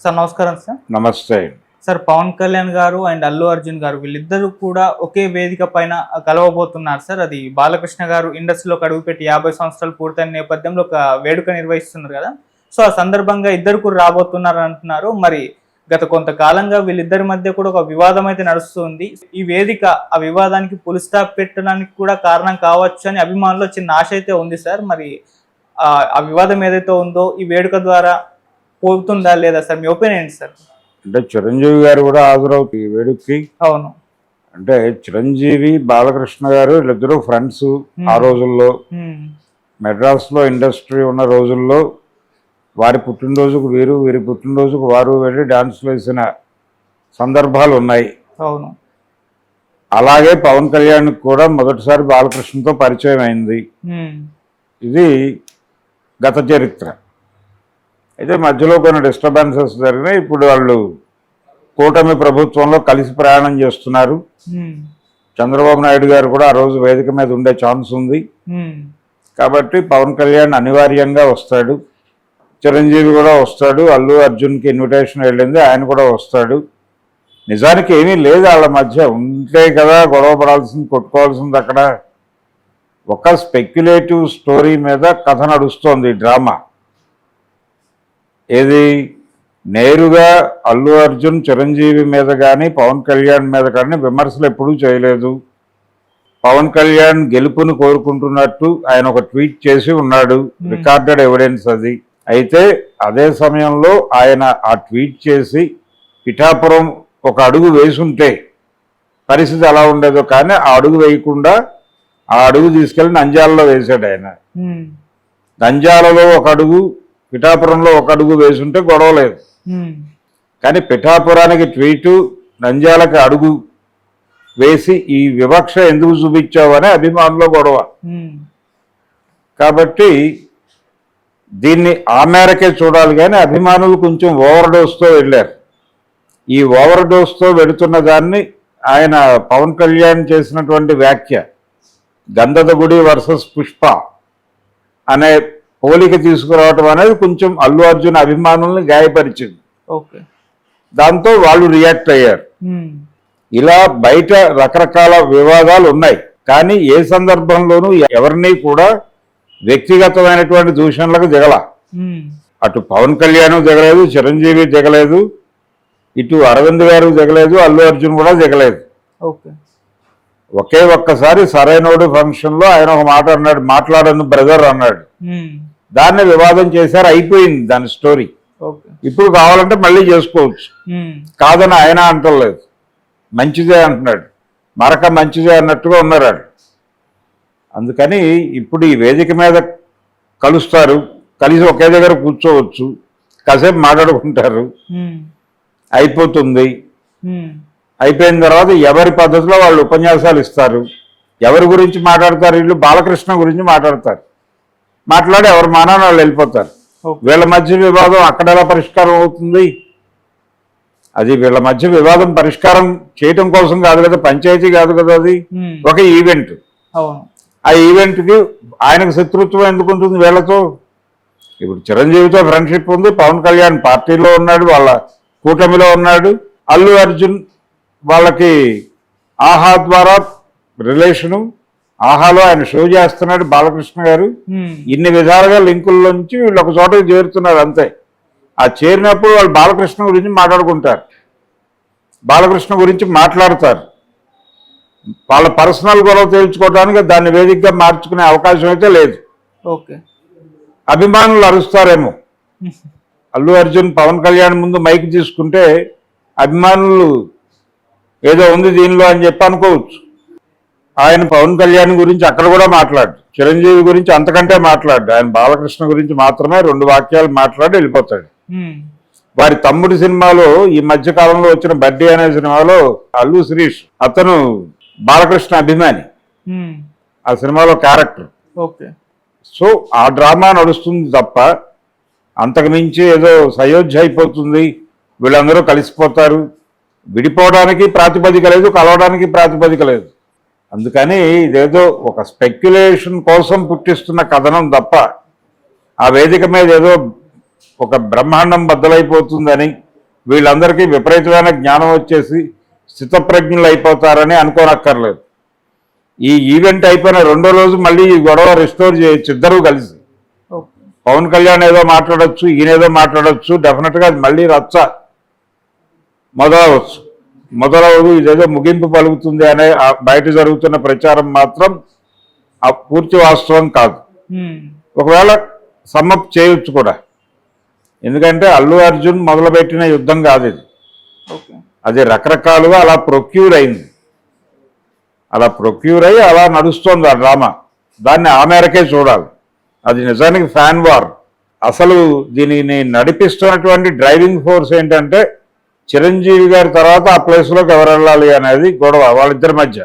Sir నమస్కారం sir. నమస్తే. Sir Pawan Kalyan గారు అండ్ అల్లు అర్జున్ గారు వీళ్ళిద్దరూ కూడా ఒకే వేదిక పైన కలవబోతున్నారు సార్. అది బాలకృష్ణ గారు ఇండస్ట్రీలోకి అడుగుపెట్టి 50 సంవత్సరాలు పూర్తయిన నేపథ్యంలో ఒక వేడుక నిర్వహిస్తున్నారు కదా. సో ఆ సందర్భంగా ఇద్దరు కూడా రాబోతున్నారు అంటున్నారు. మరి గత కొంతకాలంగా వీళ్ళిద్దరి మధ్య కూడా ఒక వివాదం అయితే నడుస్తుంది. ఈ వేదిక ఆ వివాదానికి పులి స్టాప్ పెట్టడానికి కూడా కారణం కావచ్చు అని అభిమానుల్లో చిన్న ఆశ అయితే ఉంది సార్. మరి ఆ వివాదం ఏదైతే ఉందో ఈ వేడుక ద్వారా పోతుందా లేదా సార్? మీ ఒపీనియన్ ఏంటి సార్? అంటే చిరంజీవి గారు కూడా హాజరవుతారు ఈ వేడుకకి. అవును. అంటే చిరంజీవి బాలకృష్ణ గారు వీళ్ళిద్దరూ ఫ్రెండ్స్. ఆ రోజుల్లో మెడ్రాస్లో ఇండస్ట్రీ ఉన్న రోజుల్లో వారి పుట్టినరోజుకు వీరి పుట్టినరోజుకు వారు వెళ్ళి డాన్స్లు వేసిన సందర్భాలు ఉన్నాయి. అవును. అలాగే పవన్ కళ్యాణ్ కూడా మొదటిసారి బాలకృష్ణతో పరిచయం అయింది. ఇది గత చరిత్ర. అయితే మధ్యలో కొన్ని డిస్టర్బెన్సెస్ జరిగినాయి. ఇప్పుడు వాళ్ళు కూటమి ప్రభుత్వంలో కలిసి ప్రయాణం చేస్తున్నారు. చంద్రబాబు నాయుడు గారు కూడా ఆ రోజు వేదిక మీద ఉండే ఛాన్స్ ఉంది. కాబట్టి పవన్ కళ్యాణ్ అనివార్యంగా వస్తాడు, చిరంజీవి కూడా వస్తాడు, అల్లు అర్జున్కి ఇన్విటేషన్ వెళ్ళింది, ఆయన కూడా వస్తాడు. నిజానికి ఏమీ లేదు వాళ్ళ మధ్య. ఉంటే కదా గొడవ పడాల్సింది, కొట్టుకోవాల్సింది. అక్కడ ఒక స్పెక్యులేటివ్ స్టోరీ మీద కథ నడుస్తోంది డ్రామా. ఏది నేరుగా అల్లు అర్జున్ చిరంజీవి మీద కానీ పవన్ కళ్యాణ్ మీద కానీ విమర్శలు ఎప్పుడూ చేయలేదు. పవన్ కళ్యాణ్ గెలుపుని కోరుకుంటున్నట్టు ఆయన ఒక ట్వీట్ చేసి ఉన్నాడు, రికార్డెడ్ ఎవిడెన్స్ అది. అయితే అదే సమయంలో ఆయన ఆ ట్వీట్ చేసి పిఠాపురం ఒక అడుగు వేసుంటే పరిస్థితి ఎలా ఉండేదో, కానీ ఆ అడుగు వేయకుండా ఆ అడుగు తీసుకెళ్ళి నంద్యాలలో వేశాడు ఆయన. నంద్యాలలో ఒక అడుగు, పిఠాపురంలో ఒక అడుగు వేసుంటే గొడవ లేదు. కానీ పిఠాపురానికి ట్వీటు, నంద్యాలకు అడుగు వేసి ఈ వివక్ష ఎందుకు చూపించావనే అభిమానుల గొడవ. కాబట్టి దీన్ని ఆ మేరకే చూడాలి. కానీ అభిమానులు కొంచెం ఓవర్ డోస్తో వెళ్ళారు. ఈ ఓవర్ డోస్తో వెళుతున్న దాన్ని ఆయన పవన్ కళ్యాణ్ చేసినటువంటి వ్యాఖ్య గంధద గుడి వర్సెస్ పుష్ప అనే పోలిక తీసుకురావటం అనేది కొంచెం అల్లు అర్జున్ అభిమానుల్ని గాయపరిచింది. దాంతో వాళ్ళు రియాక్ట్ అయ్యారు. ఇలా బయట రకరకాల వివాదాలు ఉన్నాయి, కానీ ఏ సందర్భంలోనూ ఎవరిని కూడా వ్యక్తిగతమైనటువంటి దూషణలకు దిగల. అటు పవన్ కళ్యాణ్ దిగలేదు, చిరంజీవి దిగలేదు, ఇటు అరవింద్ గారు దిగలేదు, అల్లు అర్జున్ కూడా దిగలేదు. ఒక్కసారి సరైనోడు ఫంక్షన్లో ఆయన ఒక మాట అన్నాడు, మాట్లాడను బ్రదర్ అన్నాడు. దాన్ని వివాదం చేశారు, అయిపోయింది దాని స్టోరీ. ఇప్పుడు కావాలంటే మళ్ళీ చేసుకోవచ్చు, కాదని ఆయన అంటలేదు, మంచిదే అంటున్నాడు, మరక మంచిదే అన్నట్టుగా ఉన్నారు. అందుకని ఇప్పుడు ఈ వేదిక మీద కలుస్తారు, కలిసి ఒకే దగ్గర కూర్చోవచ్చు, కాసేపు మాట్లాడుకుంటారు, అయిపోతుంది. అయిపోయిన తర్వాత ఎవరి పద్ధతిలో వాళ్ళు ఉపన్యాసాలు ఇస్తారు. ఎవరి గురించి మాట్లాడతారు? వీళ్ళు బాలకృష్ణ గురించి మాట్లాడతారు, మాట్లాడి ఎవరి మానాన్ని వాళ్ళు వెళ్ళిపోతారు. వీళ్ళ మధ్య వివాదం అక్కడ ఎలా పరిష్కారం అవుతుంది? అది వీళ్ళ మధ్య వివాదం పరిష్కారం చేయటం కోసం కాదు కదా, పంచాయతీ కాదు కదా, అది ఒక ఈవెంట్. ఆ ఈవెంట్కి ఆయనకు శత్రుత్వం ఎందుకు ఉంటుంది వీళ్ళతో? ఇప్పుడు చిరంజీవితో ఫ్రెండ్షిప్ ఉంది, పవన్ కళ్యాణ్ పార్టీలో ఉన్నాడు, వాళ్ళ కూటమిలో ఉన్నాడు, అల్లు అర్జున్ వాళ్ళకి ఆహా ద్వారా రిలేషను, ఆహాలో ఆయన షో చేస్తున్నాడు బాలకృష్ణ గారు. ఇన్ని విధాలుగా లింకుల్లోంచి వీళ్ళు ఒక చోటకి చేరుతున్నారు అంతే. ఆ చేరినప్పుడు వాళ్ళు బాలకృష్ణ గురించి మాట్లాడుకుంటారు, బాలకృష్ణ గురించి మాట్లాడతారు. వాళ్ళ పర్సనల్ గొడవ తేల్చుకోవడానికి దాన్ని వేదికగా మార్చుకునే అవకాశం అయితే లేదు. అభిమానులు అరుస్తారేమో. అల్లు అర్జున్ పవన్ కళ్యాణ్ ముందు మైక్ తీసుకుంటే అభిమానులు ఏదో ఉంది దీనిలో అని చెప్పి అనుకోవచ్చు. ఆయన పవన్ కళ్యాణ్ గురించి అక్కడ కూడా మాట్లాడు, చిరంజీవి గురించి అంతకంటే మాట్లాడు, ఆయన బాలకృష్ణ గురించి మాత్రమే 2 వాక్యాలు మాట్లాడి వెళ్ళిపోతాడు. వారి తమ్ముడి సినిమాలో ఈ మధ్య కాలంలో వచ్చిన బర్త్డే అనే సినిమాలో అల్లు శిరీష్ అతను బాలకృష్ణ అభిమాని, ఆ సినిమాలో క్యారెక్టర్. సో ఆ డ్రామా నడుస్తుంది తప్ప అంతకు మించి ఏదో సయోధ్య అయిపోతుంది, వీళ్ళందరూ కలిసిపోతారు, విడిపోవడానికి ప్రాతిపదిక లేదు, కలవడానికి ప్రాతిపదిక లేదు. అందుకని ఇదేదో ఒక స్పెక్యులేషన్ కోసం పుట్టిస్తున్న కథనం తప్ప ఆ వేదిక మీద ఏదో ఒక బ్రహ్మాండం బద్దలైపోతుందని వీళ్ళందరికీ విపరీతమైన జ్ఞానం వచ్చేసి స్థితప్రజ్ఞులు అయిపోతారని అనుకోనక్కర్లేదు. ఈ ఈవెంట్ అయిపోయిన రెండో రోజు మళ్ళీ ఈ గొడవ రెస్టోర్ చేయొచ్చు ఇద్దరూ కలిసి. పవన్ కళ్యాణ్ ఏదో మాట్లాడొచ్చు, ఈయనేదో మాట్లాడొచ్చు, డెఫినెట్గా అది మళ్ళీ రచ్చ మొదలవదు. ఇదేదో ముగింపు పలుకుతుంది అనే బయట జరుగుతున్న ప్రచారం మాత్రం ఆ పూర్తి వాస్తవం కాదు. ఒకవేళ సమ్మప్ చేయొచ్చు కూడా, ఎందుకంటే అల్లు అర్జున్ మొదలుపెట్టిన యుద్ధం కాదు ఇది. అది రకరకాలుగా అలా ప్రొక్యూర్ అయింది, అలా ప్రొక్యూర్ అయ్యి అలా నడుస్తోంది ఆ డ్రామా. దాన్ని ఆ మేరకే చూడాలి. అది నిజానికి ఫ్యాన్ వార్. అసలు దీనిని నడిపిస్తున్నటువంటి డ్రైవింగ్ ఫోర్స్ ఏంటంటే చిరంజీవి గారి తర్వాత ఆ ప్లేస్లోకి ఎవరు వెళ్ళాలి అనేది గొడవ వాళ్ళిద్దరి మధ్య.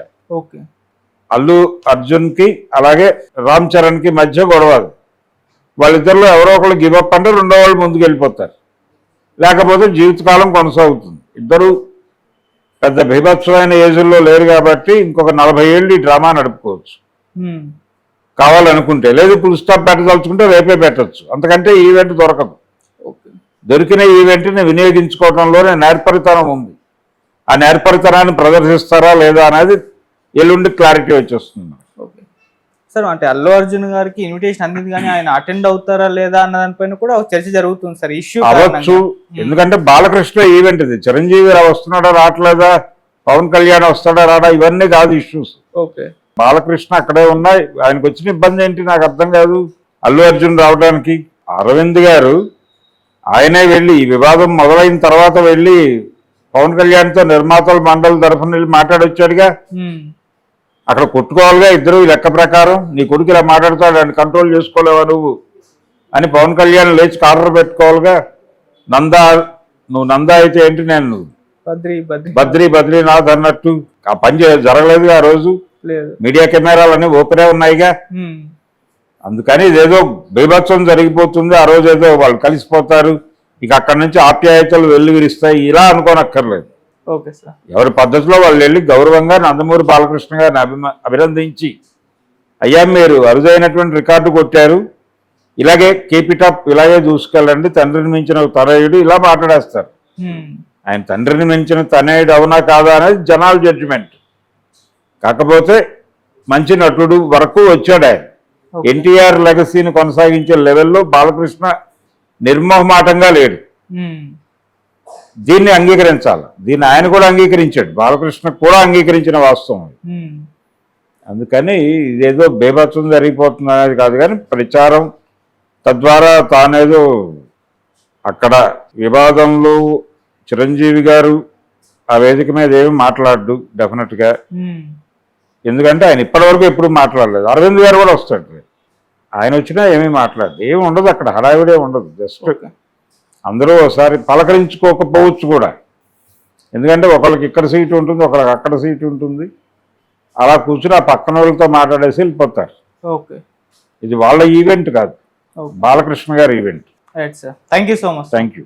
అల్లు అర్జున్కి అలాగే రామ్ చరణ్కి మధ్య గొడవ. వాళ్ళిద్దరిలో ఎవరో ఒకళ్ళు గివప్ అంటే రెండో వాళ్ళు ముందుకు వెళ్ళిపోతారు, లేకపోతే జీవితకాలం కొనసాగుతుంది. ఇద్దరు పెద్ద బీభత్సమైన ఏజ్లో లేరు కాబట్టి ఇంకొక 40 ఏళ్ళు ఈ డ్రామా నడుపుకోవచ్చు కావాలనుకుంటే. లేదు ఫుల్ స్టాప్ పెట్టదలుచుకుంటే రేపే పెట్టచ్చు. అంతకంటే ఈవెంట్ దొరకదు. దొరికిన ఈవెంట్ని వినియోగించుకోవడంలోనే నేర్పరితనం ఉంది. ఆ నేర్పరితనాన్ని ప్రదర్శిస్తారా లేదా అనేది ఎల్లుండి క్లారిటీ వచ్చేస్తుంది. సార్ అంటే అల్లు అర్జున్ గారికి ఇన్విటేషన్ అందింది కానీ ఆయన అటెండ్ అవుతారా లేదా అన్న దానిపైన కూడా ఒక చర్చ జరుగుతుంది సార్. ఇష్యూ అవ్వచ్చు, ఎందుకంటే బాలకృష్ణ ఈవెంట్ ఇది. చిరంజీవి వస్తున్నాడా రావట్లేదా, పవన్ కళ్యాణ్ వస్తాడా రాడా, ఇవన్నీ కాదు ఇష్యూస్. బాలకృష్ణ అక్కడే ఉన్నాయి. ఆయనకు వచ్చిన ఇబ్బంది ఏంటి నాకు అర్థం కాదు. అల్లు అర్జున్ రావడానికి అరవింద్ గారు ఆయనే వెళ్ళి ఈ వివాదం మొదలైన తర్వాత వెళ్ళి పవన్ కళ్యాణ్తో నిర్మాతల మండలి తరఫున వెళ్ళి మాట్లాడొచ్చాడుగా. అక్కడ కొట్టుకోవాలిగా ఇద్దరు లెక్క ప్రకారం. నీ కొడుకు ఇలా మాట్లాడతాడు అని కంట్రోల్ చేసుకోలేవా నువ్వు అని పవన్ కళ్యాణ్ లేచి ఆర్డర్ పెట్టుకోవాలిగా. నందా నువ్వు నందా అయితే ఏంటి, నేను బద్రీనాథ్ అన్నట్టు. ఆ పని జరగలేదుగా ఆ రోజు. మీడియా కెమెరాలన్నీ ఓపెనే ఉన్నాయిగా. అందుకని ఇదేదో బీభత్సం జరిగిపోతుంది. ఆ రోజు ఏదో వాళ్ళు కలిసిపోతారు, ఇక అక్కడి నుంచి ఆప్యాయతలు వెల్లువిరుస్తాయి, ఇలా అనుకోనక్కర్లేదు. ఎవరి పద్ధతిలో వాళ్ళు వెళ్ళి గౌరవంగా నందమూరి బాలకృష్ణ గారిని అభినందించి, అయ్యా మీరు అరుదైనటువంటి రికార్డు కొట్టారు, ఇలాగే కీపిటప్, ఇలాగే చూసుకెళ్ళండి, తండ్రిని మించిన తనయుడు, ఇలా మాట్లాడేస్తారు. ఆయన తండ్రిని మించిన తనయుడు అవునా కాదా అనేది జనాల జడ్జిమెంట్. కాకపోతే మంచి నటుడు వరకు వచ్చాడు ఆయన. ఎన్టీఆర్ లెగసీని కొనసాగించే లెవెల్లో బాలకృష్ణ నిర్మోహమాటంగా లేడు. దీన్ని అంగీకరించాలి. దీన్ని ఆయన కూడా అంగీకరించాడు, బాలకృష్ణ కూడా అంగీకరించిన వాస్తవం. అందుకని ఇదేదో బేభత్సం జరిగిపోతుంది అనేది కాదు, కానీ ప్రచారం తద్వారా తానేదో అక్కడ వివాదంలో చిరంజీవి గారు ఆ వేదిక మీద ఏమి మాట్లాడు డెఫినెట్గా. ఎందుకంటే ఆయన ఇప్పటివరకు ఎప్పుడు మాట్లాడలేదు. అరవింద్ గారు కూడా వస్తాడు, ఆయన వచ్చినా ఏమీ మాట్లాడదు. ఏమి ఉండదు అక్కడ, హడావిడే ఉండదు. జస్ట్ అందరూ ఒకసారి పలకరించుకోకపోవచ్చు కూడా, ఎందుకంటే ఒకరికి ఇక్కడ సీటు ఉంటుంది, ఒకరికి అక్కడ సీటు ఉంటుంది. అలా కూర్చుని ఆ పక్కన వాళ్ళతో మాట్లాడేసి వెళ్ళిపోతారు. ఇది వాళ్ళ ఈవెంట్ కాదు, బాలకృష్ణ గారి event. Thank you so much. Thank you.